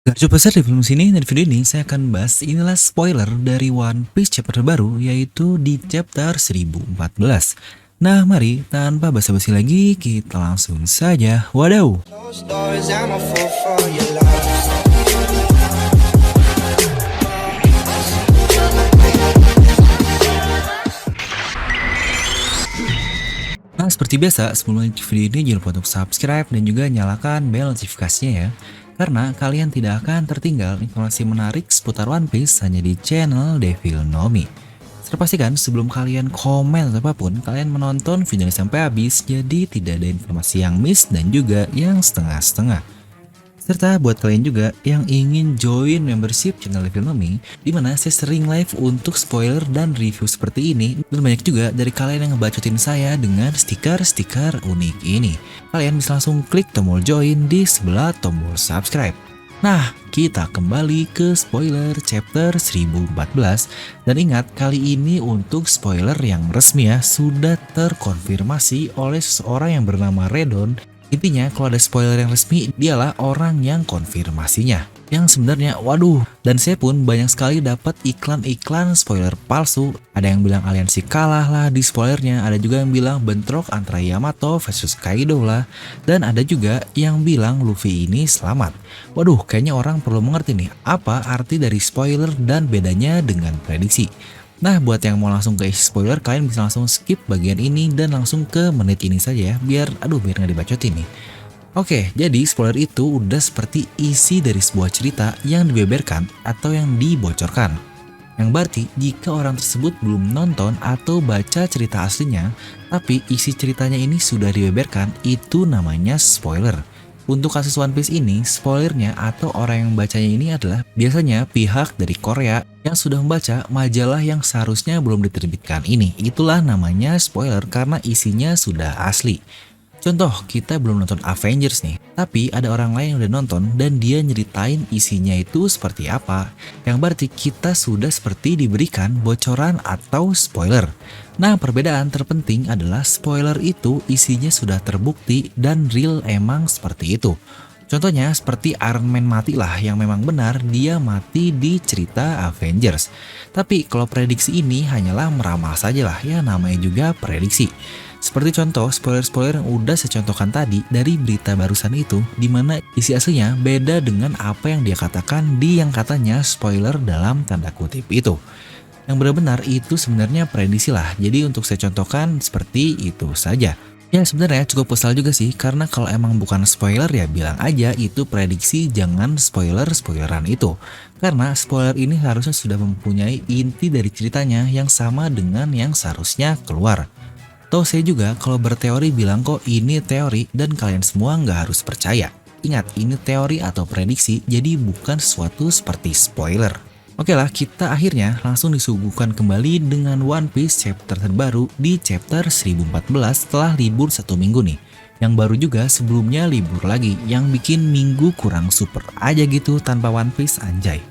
Gak coba besar di film sini, dan video ini saya akan bahas inilah spoiler dari One Piece chapter terbaru, yaitu di chapter 1014. Nah mari tanpa basa-basi lagi kita langsung saja wadaw. Closed doors, I'm a fool for your love. Nah seperti biasa sebelum lanjut video ini jangan lupa untuk subscribe dan juga nyalakan bel notifikasinya ya. Karena kalian tidak akan tertinggal informasi menarik seputar One Piece hanya di channel Devil Nomi. Terpastikan sebelum kalian komen atau apapun, kalian menonton video ini sampai habis, jadi tidak ada informasi yang miss dan juga yang setengah-setengah. Serta buat kalian juga yang ingin join membership channel Devil Nomi, di mana saya sering live untuk spoiler dan review seperti ini, dan banyak juga dari kalian yang ngebacotin saya dengan stiker-stiker unik ini. Kalian bisa langsung klik tombol join di sebelah tombol subscribe. Nah, kita kembali ke spoiler chapter 1014, dan ingat kali ini untuk spoiler yang resmi ya, sudah terkonfirmasi oleh seseorang yang bernama Redon. Intinya kalau ada spoiler yang resmi, dialah orang yang konfirmasinya. Yang sebenarnya waduh, dan saya pun banyak sekali dapat iklan-iklan spoiler palsu. Ada yang bilang aliansi kalah lah di spoilernya, ada juga yang bilang bentrok antara Yamato versus Kaido lah, dan ada juga yang bilang Luffy ini selamat. Waduh, kayaknya orang perlu mengerti nih apa arti dari spoiler dan bedanya dengan prediksi. Nah buat yang mau langsung ke isi spoiler, kalian bisa langsung skip bagian ini dan langsung ke menit ini saja ya, biar nggak dibacotin nih. Oke, jadi spoiler itu udah seperti isi dari sebuah cerita yang dibeberkan atau yang dibocorkan. Yang berarti jika orang tersebut belum nonton atau baca cerita aslinya, tapi isi ceritanya ini sudah dibeberkan, itu namanya spoiler. Untuk kasus One Piece ini, spoilernya atau orang yang bacanya ini adalah biasanya pihak dari Korea yang sudah membaca majalah yang seharusnya belum diterbitkan ini. Itulah namanya spoiler karena isinya sudah asli. Contoh, kita belum nonton Avengers nih, tapi ada orang lain yang udah nonton dan dia nyeritain isinya itu seperti apa. Yang berarti kita sudah seperti diberikan bocoran atau spoiler. Nah, perbedaan terpenting adalah spoiler itu isinya sudah terbukti dan real emang seperti itu. Contohnya seperti Iron Man mati lah, yang memang benar dia mati di cerita Avengers. Tapi kalau prediksi ini hanyalah meramal saja lah, ya namanya juga prediksi. Seperti contoh spoiler-spoiler yang udah saya contohkan tadi dari berita barusan itu, dimana isi aslinya beda dengan apa yang dia katakan di yang katanya spoiler dalam tanda kutip itu. Yang benar-benar itu sebenarnya prediksi lah, jadi untuk saya contohkan seperti itu saja. Ya sebenarnya cukup kesal juga sih, karena kalau emang bukan spoiler ya bilang aja itu prediksi, jangan spoiler-spoileran itu. Karena spoiler ini harusnya sudah mempunyai inti dari ceritanya yang sama dengan yang seharusnya keluar. Toh saya juga kalau berteori bilang kok ini teori dan kalian semua nggak harus percaya. Ingat ini teori atau prediksi, jadi bukan sesuatu seperti spoiler. Oke lah, kita akhirnya langsung disuguhkan kembali dengan One Piece chapter terbaru di chapter 1014 setelah libur 1 minggu nih. Yang baru juga sebelumnya libur lagi, yang bikin minggu kurang super aja gitu tanpa One Piece anjay.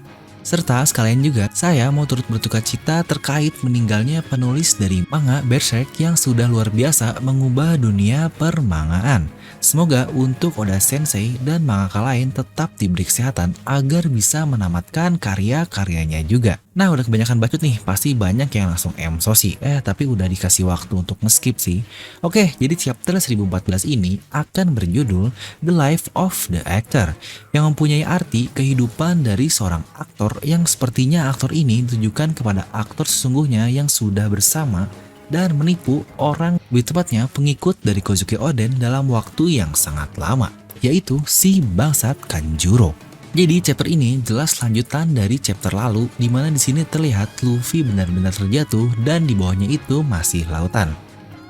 Serta sekalian juga saya mau turut berduka cita terkait meninggalnya penulis dari manga Berserk yang sudah luar biasa mengubah dunia permangaan. Semoga untuk Oda Sensei dan mangaka lain tetap diberi kesehatan agar bisa menamatkan karya-karyanya juga. Nah udah kebanyakan bacot nih, pasti banyak yang langsung emosi. Tapi udah dikasih waktu untuk nge-skip sih. Oke, jadi chapter 1014 ini akan berjudul The Life of the Actor, yang mempunyai arti kehidupan dari seorang aktor yang sepertinya aktor ini ditujukan kepada aktor sesungguhnya yang sudah bersama dan menipu orang, lebih tepatnya pengikut dari Kozuki Oden dalam waktu yang sangat lama, yaitu si bangsat Kanjuro. Jadi chapter ini jelas lanjutan dari chapter lalu, di mana di sini terlihat Luffy benar-benar terjatuh dan di bawahnya itu masih lautan,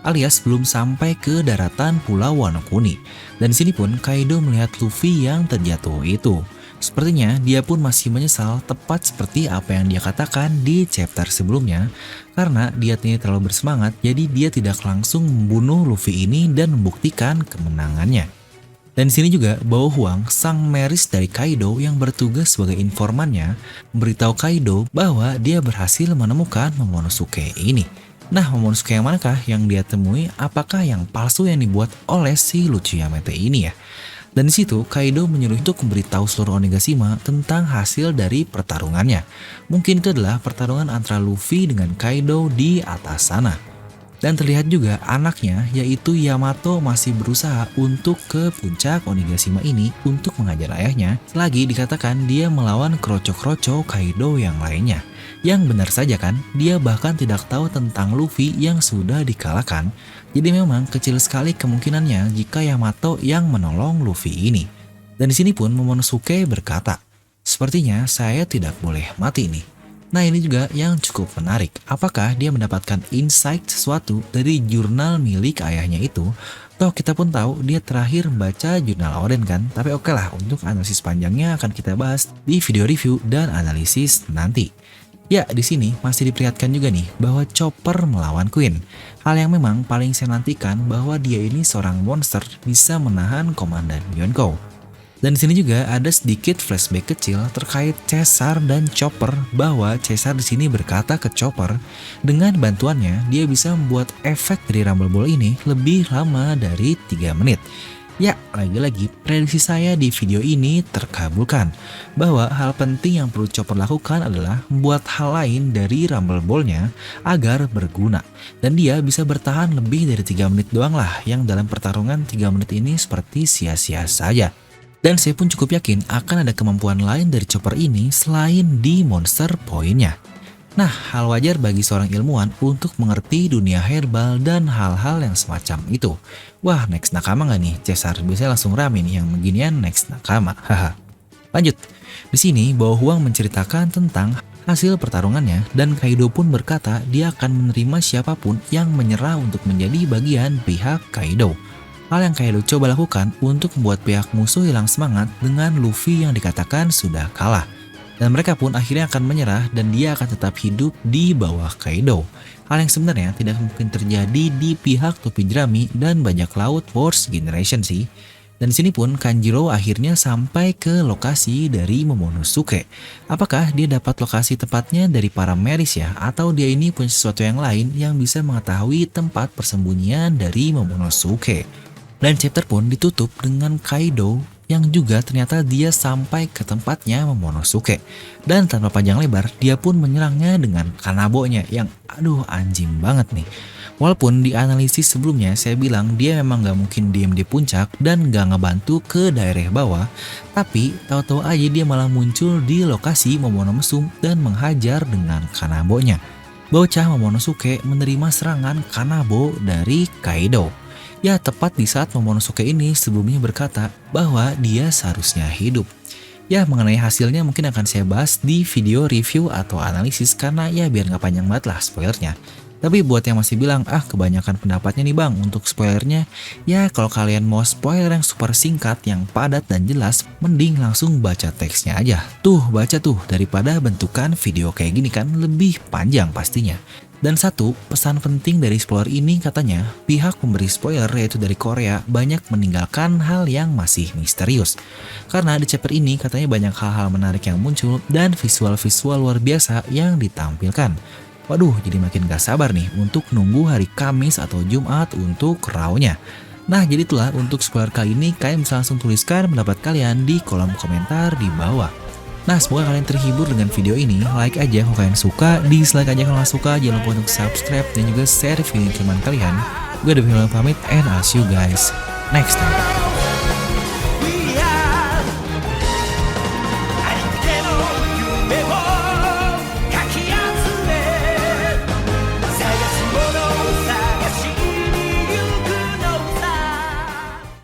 alias belum sampai ke daratan Pulau Wano Kuni. Dan di sini pun Kaido melihat Luffy yang terjatuh itu. Sepertinya dia pun masih menyesal, tepat seperti apa yang dia katakan di chapter sebelumnya, karena dia ini terlalu bersemangat jadi dia tidak langsung membunuh Luffy ini dan membuktikan kemenangannya. Dan di sini juga Bao Huang, sang meris dari Kaido yang bertugas sebagai informannya, memberitahu Kaido bahwa dia berhasil menemukan Momonosuke ini. Nah, Momonosuke yang manakah yang dia temui? Apakah yang palsu yang dibuat oleh si Luchi Yamete ini ya? Dan di situ Kaido menyuruh untuk memberitahu seluruh Onigashima tentang hasil dari pertarungannya. Mungkin itu adalah pertarungan antara Luffy dengan Kaido di atas sana. Dan terlihat juga anaknya yaitu Yamato masih berusaha untuk ke puncak Onigashima ini untuk mengajar ayahnya, selagi dikatakan dia melawan kroco-kroco Kaido yang lainnya. Yang benar saja kan, dia bahkan tidak tahu tentang Luffy yang sudah dikalahkan. Jadi memang kecil sekali kemungkinannya jika Yamato yang menolong Luffy ini. Dan di sini pun Momonosuke berkata, "Sepertinya saya tidak boleh mati nih." Nah ini juga yang cukup menarik, apakah dia mendapatkan insight sesuatu dari jurnal milik ayahnya itu? Toh kita pun tahu dia terakhir membaca jurnal Oden kan, tapi oke lah, untuk analisis panjangnya akan kita bahas di video review dan analisis nanti. Ya di sini masih diperlihatkan juga nih bahwa Chopper melawan Queen. Hal yang memang paling saya nantikan bahwa dia ini seorang monster bisa menahan Komandan Yonkou. Dan di sini juga ada sedikit flashback kecil terkait Caesar dan Chopper, bahwa Caesar di sini berkata ke Chopper dengan bantuannya dia bisa membuat efek dari Rumble Ball ini lebih lama dari 3 menit. Ya, lagi-lagi prediksi saya di video ini terkabulkan, bahwa hal penting yang perlu Chopper lakukan adalah membuat hal lain dari Rumble Ball-nya agar berguna. Dan dia bisa bertahan lebih dari 3 menit doang lah, yang dalam pertarungan 3 menit ini seperti sia-sia saja. Dan saya pun cukup yakin akan ada kemampuan lain dari Chopper ini selain di monster poinnya. Nah, hal wajar bagi seorang ilmuwan untuk mengerti dunia herbal dan hal-hal yang semacam itu. Wah, next nakama nggak nih? Caesar biasanya langsung rame nih yang beginian next nakama. Haha. Lanjut. Di sini Bao Huang menceritakan tentang hasil pertarungannya dan Kaido pun berkata dia akan menerima siapapun yang menyerah untuk menjadi bagian pihak Kaido. Hal yang Kaido coba lakukan untuk membuat pihak musuh hilang semangat dengan Luffy yang dikatakan sudah kalah. Dan mereka pun akhirnya akan menyerah dan dia akan tetap hidup di bawah Kaido. Hal yang sebenarnya tidak mungkin terjadi di pihak Topi Jerami dan Bajak Laut Force Generation sih. Dan di sini pun Kanjiro akhirnya sampai ke lokasi dari Momonosuke. Apakah dia dapat lokasi tepatnya dari para Meris ya? Atau dia ini punya sesuatu yang lain yang bisa mengetahui tempat persembunyian dari Momonosuke? Dan chapter pun ditutup dengan Kaido yang juga ternyata dia sampai ke tempatnya Momonosuke. Dan tanpa panjang lebar dia pun menyerangnya dengan Kanabonya yang aduh anjing banget nih. Walaupun di analisis sebelumnya saya bilang dia memang gak mungkin diem di puncak dan gak ngebantu ke daerah bawah, tapi tahu-tahu aja dia malah muncul di lokasi Momonomsum dan menghajar dengan Kanabonya. Bocah Momonosuke menerima serangan Kanabo dari Kaido. Ya tepat di saat Momonosuke ini sebelumnya berkata bahwa dia seharusnya hidup. Ya mengenai hasilnya mungkin akan saya bahas di video review atau analisis karena ya biar gak panjang banget lah spoilernya. Tapi buat yang masih bilang kebanyakan pendapatnya nih bang untuk spoilernya, ya kalau kalian mau spoiler yang super singkat, yang padat dan jelas, mending langsung baca teksnya aja. Tuh baca tuh, daripada bentukan video kayak gini kan lebih panjang pastinya. Dan satu pesan penting dari spoiler ini katanya, pihak pemberi spoiler yaitu dari Korea banyak meninggalkan hal yang masih misterius. Karena di chapter ini katanya banyak hal-hal menarik yang muncul dan visual-visual luar biasa yang ditampilkan. Waduh, jadi makin gak sabar nih untuk nunggu hari Kamis atau Jumat untuk raw-nya. Nah, jadi itulah untuk spoiler kali ini, kalian bisa langsung tuliskan pendapat kalian di kolom komentar di bawah. Nah, semoga kalian terhibur dengan video ini. Like aja kalau kalian suka, dislike aja kalau nggak suka. Jangan lupa untuk subscribe dan juga share video teman kalian. Gue udah pamit and I'll see you guys next time.